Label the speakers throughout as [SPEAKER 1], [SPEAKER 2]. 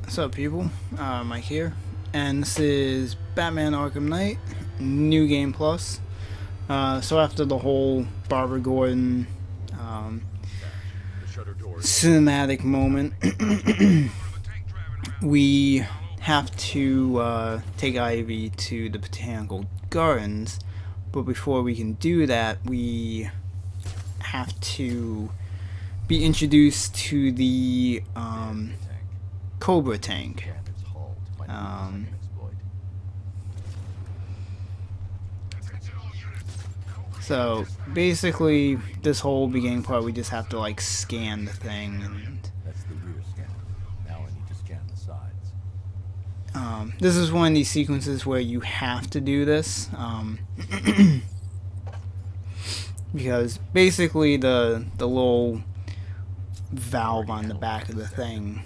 [SPEAKER 1] What's up, people? Mike here, and this is Batman Arkham Knight, New Game Plus. So after the whole Barbara Gordon cinematic moment, we have to take Ivy to the Botanical Gardens, but before we can do that, we have to be introduced to the Cobra tank. So basically, this whole beginning part, we just have to like scan the thing. And
[SPEAKER 2] that's the rear scan. Now I need to scan the sides.
[SPEAKER 1] This is one of these sequences where you have to do this, because basically the little valve on the back of the thing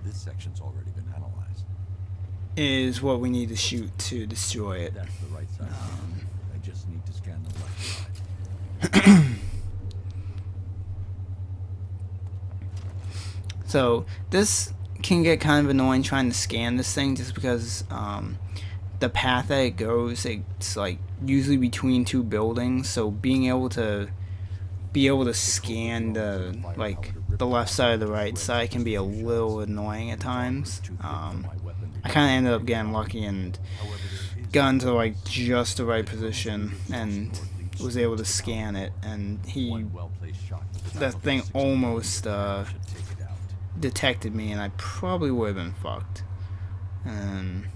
[SPEAKER 2] this section's already been analyzed.
[SPEAKER 1] Is what we need to shoot to destroy it.
[SPEAKER 2] That's the right side. I just need to scan the left side.
[SPEAKER 1] So this can get kind of annoying trying to scan this thing, just because the path that it goes, it's like usually between two buildings, so being able to scan the the left side or the right side can be a little annoying at times. I kind of ended up getting lucky and got into like just the right position and was able to scan it, and that thing almost detected me, and I probably would have been fucked. And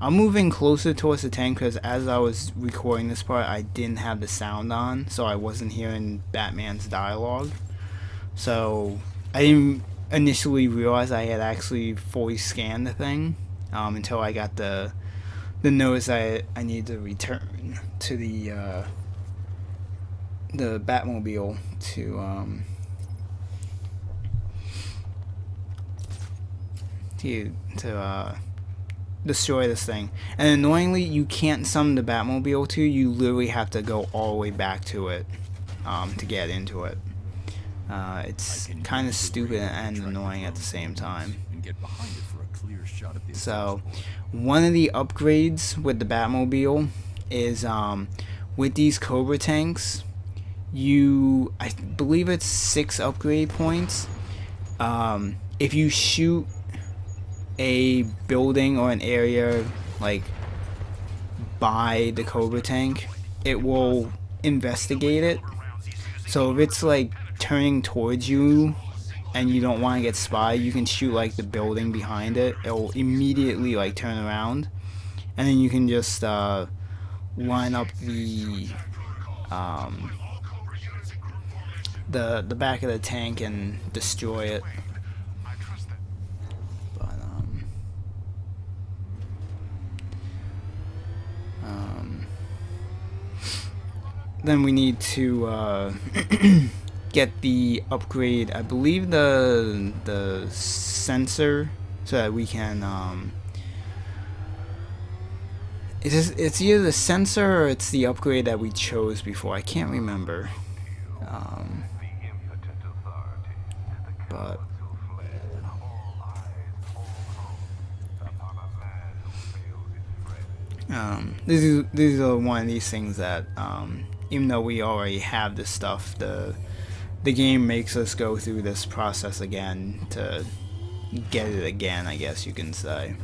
[SPEAKER 1] I'm moving closer towards the tank because as I was recording this part, I didn't have the sound on, so I wasn't hearing Batman's dialogue. So I didn't initially realize I had actually fully scanned the thing until I got the notice I needed to return to the Batmobile to destroy this thing. And annoyingly, you can't summon the Batmobile to, you literally have to go all the way back to it to get into it. It's kind of stupid and annoying at the same time. So one of the upgrades with the Batmobile is with these Cobra tanks, I believe it's 6 upgrade points. If you shoot a building or an area like by the Cobra tank, it will investigate it. So if it's like turning towards you and you don't want to get spied, you can shoot like the building behind it. It will immediately like turn around, and then you can just line up the back of the tank and destroy it. Then we need to get the upgrade, I believe the sensor, so that we can it's either the sensor or it's the upgrade that we chose before. I can't remember. But these are one of these things that even though we already have this stuff, the game makes us go through this process again to get it again, I guess you can say.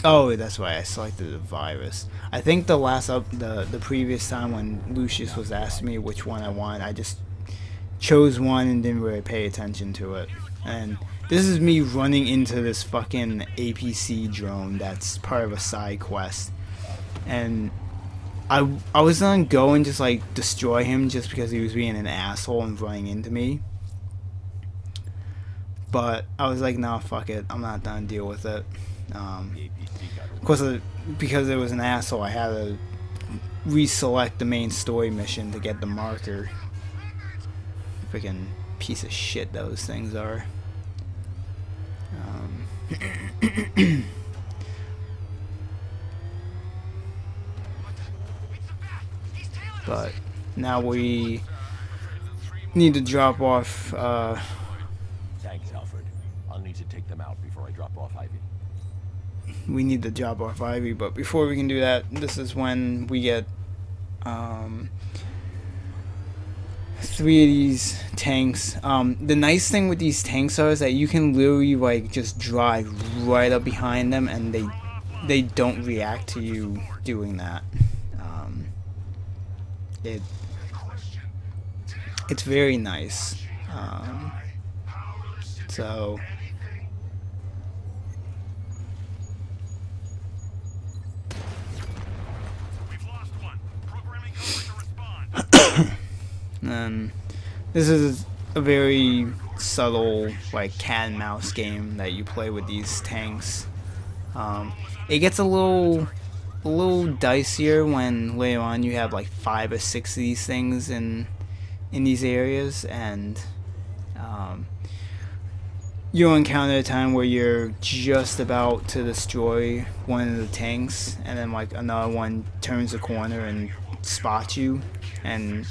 [SPEAKER 1] Oh, that's why I selected the virus. I think the previous time when Lucius was asking me which one I wanted, I just chose one and didn't really pay attention to it. And this is me running into this fucking APC drone that's part of a side quest. And I was gonna go and just like destroy him just because he was being an asshole and running into me. But I was like, nah, fuck it, I'm not gonna deal with it. Of course, because it was an asshole, I had to reselect the main story mission to get the marker. Freaking piece of shit those things are. But now we need to drop off.
[SPEAKER 2] Thanks, Alfred. I'll need to take them out before I drop off Ivy.
[SPEAKER 1] We need to drop off Ivy, but before we can do that, this is when we get 3 of these tanks. The nice thing with these tanks is that you can literally like just drive right up behind them, and they don't react to you doing that. It's very nice. So. And this is a very subtle, like, cat and mouse game that you play with these tanks. It gets a little dicier when later on you have like 5 or 6 of these things in these areas, and you'll encounter a time where you're just about to destroy one of the tanks, and then like another one turns the corner and spots you, and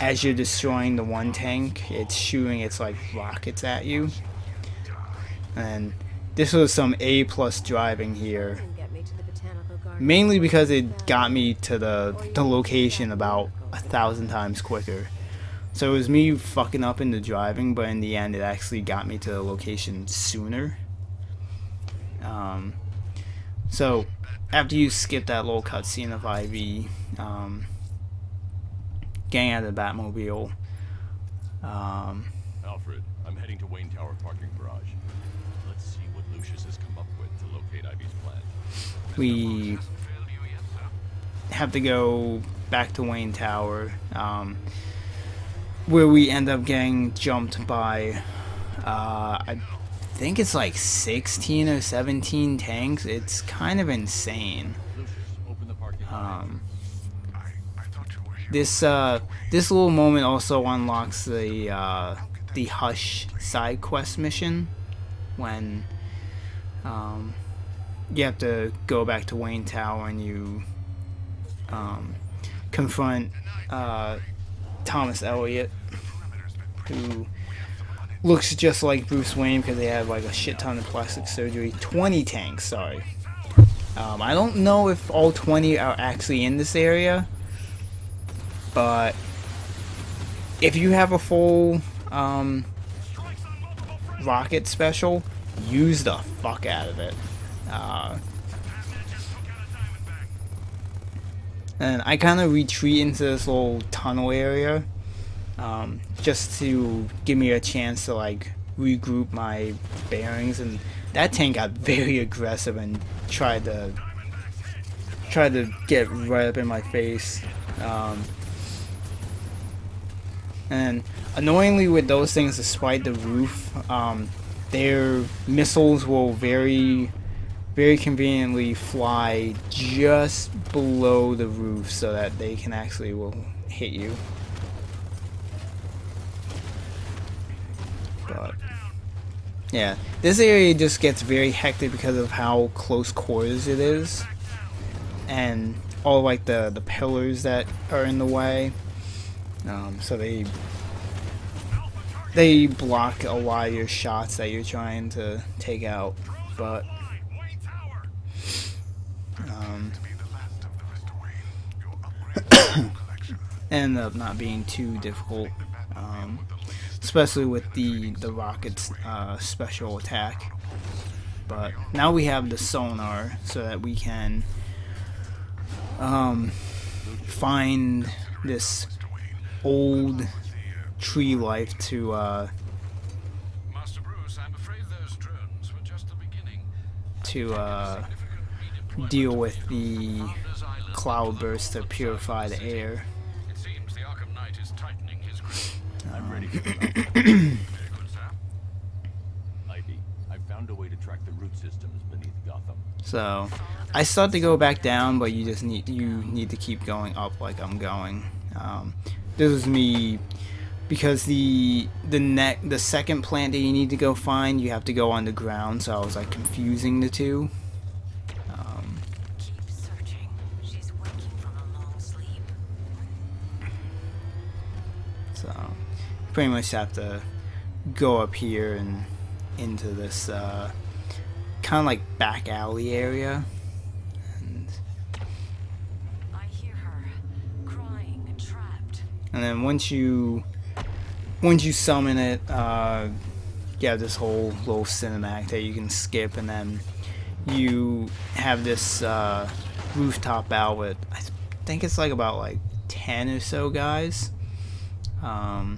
[SPEAKER 1] as you're destroying the one tank, it's shooting its like rockets at you. And this was some A+ driving here, mainly because it got me to the location about 1,000 times quicker. So it was me fucking up in the driving, but in the end it actually got me to the location sooner. So after you skip that little cutscene of Ivy getting out of the Batmobile,
[SPEAKER 2] Alfred, I'm heading to Wayne Tower parking garage. Let's see what Lucius has come up with to locate Ivy's plan.
[SPEAKER 1] we have to go back to Wayne Tower, where we end up getting jumped by I think it's like 16 or 17 tanks. It's kind of insane. This little moment also unlocks the Hush side quest mission, when you have to go back to Wayne Tower and you confront Thomas Elliot, who looks just like Bruce Wayne because they have like a shit ton of plastic surgery. 20 tanks, sorry. I don't know if all 20 are actually in this area, but if you have a full rocket special, use the fuck out of it. And I kind of retreat into this little tunnel area, just to give me a chance to like regroup my bearings, and that tank got very aggressive and tried to get right up in my face. And annoyingly with those things, despite the roof, their missiles will very conveniently fly just below the roof so that they can actually will hit you. But yeah, this area just gets very hectic because of how close quarters it is, and all like the pillars that are in the way. So they block a lot of your shots that you're trying to take out, but end up not being too difficult, especially with the rocket's special attack. But now we have the sonar so that we can find this old tree life to deal with the cloudburst to purify the air.
[SPEAKER 2] I'm ready for Ivy, I found a way to track the root systems beneath Gotham.
[SPEAKER 1] So I start to go back down, but you need to keep going up like I'm going. This is me because the second plant that you need to go find, you have to go underground, so I was like confusing the two.
[SPEAKER 3] Keep searching. She's waking from a long sleep.
[SPEAKER 1] So you pretty much have to go up here and into this kind of like back alley area.
[SPEAKER 3] I hear her crying and trapped.
[SPEAKER 1] And then once you summon it, you have this whole little cinematic that you can skip, and then you have this rooftop battle with, I think it's like about like 10 or so guys. I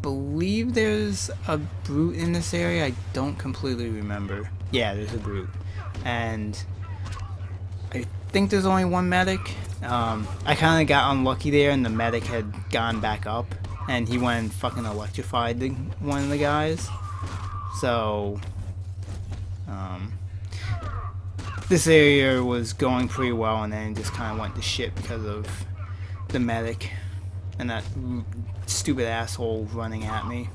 [SPEAKER 1] believe there's a brute in this area. I don't completely remember. Yeah, there's a brute, and I think there's only one medic. I kind of got unlucky there, and the medic had gone back up, and he went and fucking electrified one of the guys. So, this area was going pretty well, and then it just kind of went to shit because of the medic and that stupid asshole running at me.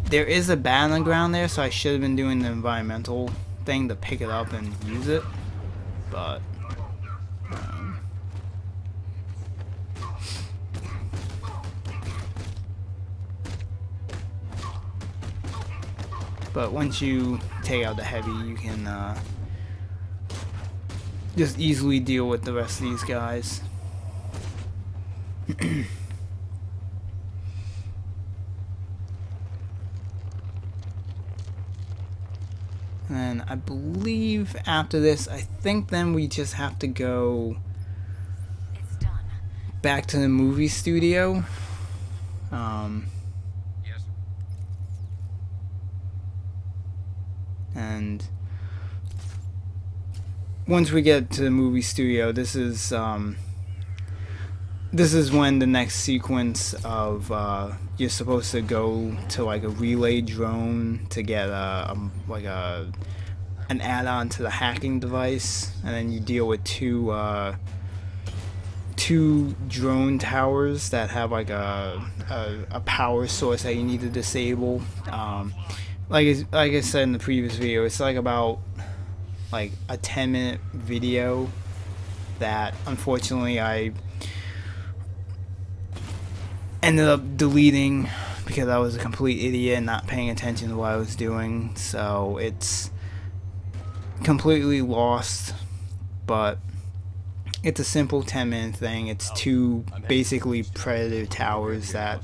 [SPEAKER 1] There is a battling ground there, so I should have been doing the environmental thing to pick it up and use it, but once you take out the heavy, you can just easily deal with the rest of these guys. And I believe after this, I think then we just have to go back to the movie studio.
[SPEAKER 2] Yes.
[SPEAKER 1] And once we get to the movie studio, this is when the next sequence of you're supposed to go to like a relay drone to get an add-on to the hacking device, and then you deal with two drone towers that have like a power source that you need to disable. Like I said in the previous video, it's like about like a 10-minute video that unfortunately I ended up deleting because I was a complete idiot and not paying attention to what I was doing, so it's completely lost. But it's a simple 10-minute thing. It's two basically predator towers that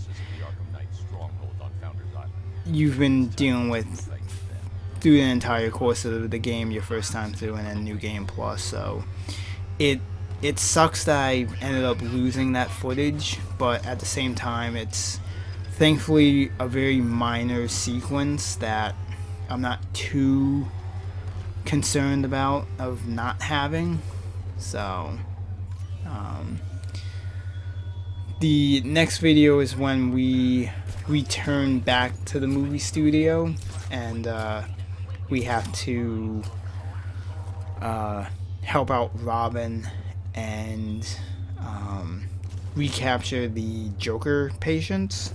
[SPEAKER 1] you've been dealing with through the entire course of the game, your first time through, and then New Game Plus. So it sucks that I ended up losing that footage, but at the same time, it's thankfully a very minor sequence that I'm not too concerned about of not having. So the next video is when we return back to the movie studio, and we have to help out Robin and recapture the Joker patients.